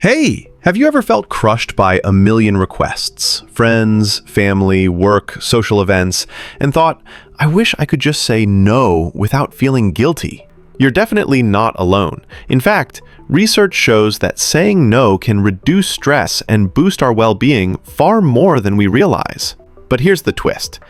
Hey, have you ever felt crushed by a million requests, friends, family, work, social events, and thought, I wish I could just say no without feeling guilty? You're definitely not alone. In fact, research shows that saying no can reduce stress and boost our well-being far more than we realize. But here's the twist.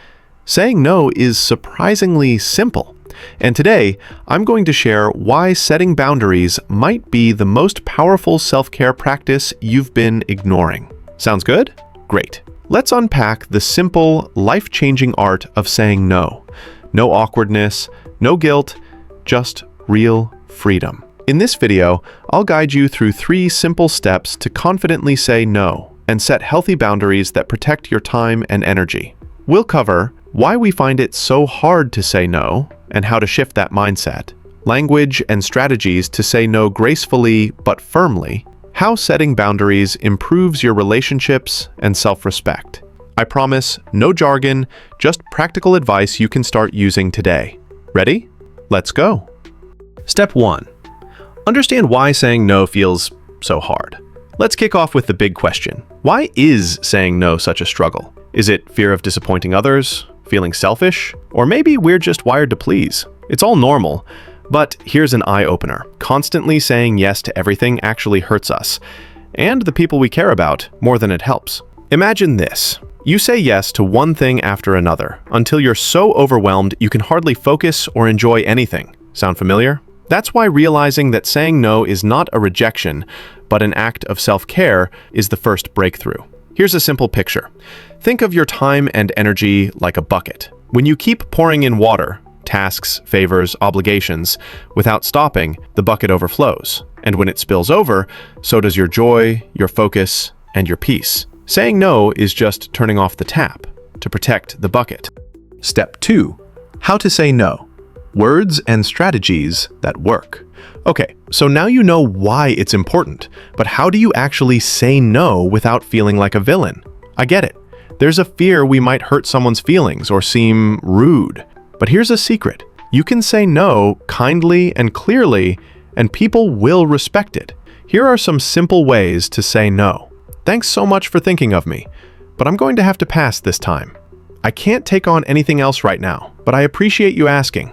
Saying no is surprisingly simple. And today, I'm going to share why setting boundaries might be the most powerful self-care practice you've been ignoring. Sounds good? Great. Let's unpack the simple, life-changing art of saying no. No awkwardness, no guilt, just real freedom. In this video, I'll guide you through 3 simple steps to confidently say no and set healthy boundaries that protect your time and energy. We'll cover why we find it so hard to say no and how to shift that mindset, language and strategies to say no gracefully but firmly, how setting boundaries improves your relationships and self-respect. I promise, no jargon, just practical advice you can start using today. Ready? Let's go. Step 1. Understand why saying no feels so hard. Let's kick off with the big question. Why is saying no such a struggle? Is it fear of disappointing others? Feeling selfish? Or maybe we're just wired to please? It's all normal, but here's an eye-opener. Constantly saying yes to everything actually hurts us, and the people we care about, more than it helps. Imagine this. You say yes to one thing after another, until you're so overwhelmed you can hardly focus or enjoy anything. Sound familiar? That's why realizing that saying no is not a rejection, but an act of self-care is the first breakthrough. Here's a simple picture. Think of your time and energy like a bucket. When you keep pouring in water, tasks, favors, obligations, without stopping, the bucket overflows. And when it spills over, so does your joy, your focus, and your peace. Saying no is just turning off the tap to protect the bucket. Step 2. How to say no. Words and strategies that work. Okay, so now you know why it's important, but how do you actually say no without feeling like a villain? I get it. There's a fear we might hurt someone's feelings or seem rude. But here's a secret. You can say no kindly and clearly, and people will respect it. Here are some simple ways to say no. Thanks so much for thinking of me, but I'm going to have to pass this time. I can't take on anything else right now, but I appreciate you asking.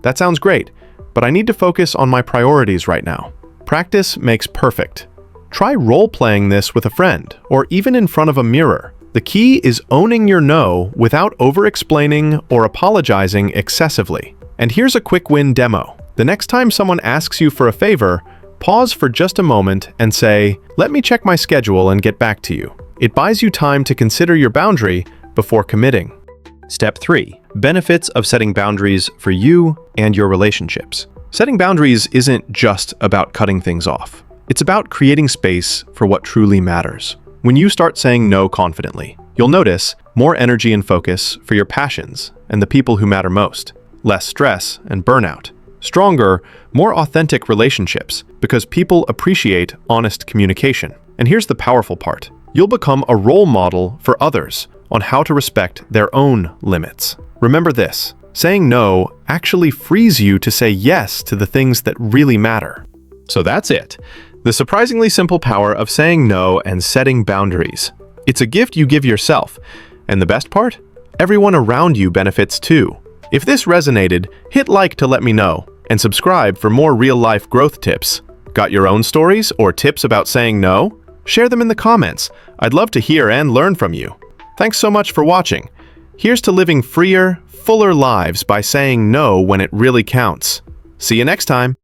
That sounds great, but I need to focus on my priorities right now. Practice makes perfect. Try role-playing this with a friend, or even in front of a mirror. The key is owning your no without over-explaining or apologizing excessively. And here's a quick win demo. The next time someone asks you for a favor, pause for just a moment and say, "Let me check my schedule and get back to you." It buys you time to consider your boundary before committing. Step 3. Benefits of setting boundaries for you and your relationships. Setting boundaries isn't just about cutting things off. It's about creating space for what truly matters. When you start saying no confidently, you'll notice more energy and focus for your passions and the people who matter most, less stress and burnout, stronger, more authentic relationships because people appreciate honest communication. And here's the powerful part. You'll become a role model for others on how to respect their own limits. Remember this, saying no actually frees you to say yes to the things that really matter. So that's it. The surprisingly simple power of saying no and setting boundaries. It's a gift you give yourself. And the best part? Everyone around you benefits too. If this resonated, hit like to let me know, and subscribe for more real-life growth tips. Got your own stories or tips about saying no? Share them in the comments. I'd love to hear and learn from you. Thanks so much for watching. Here's to living freer, fuller lives by saying no when it really counts. See you next time.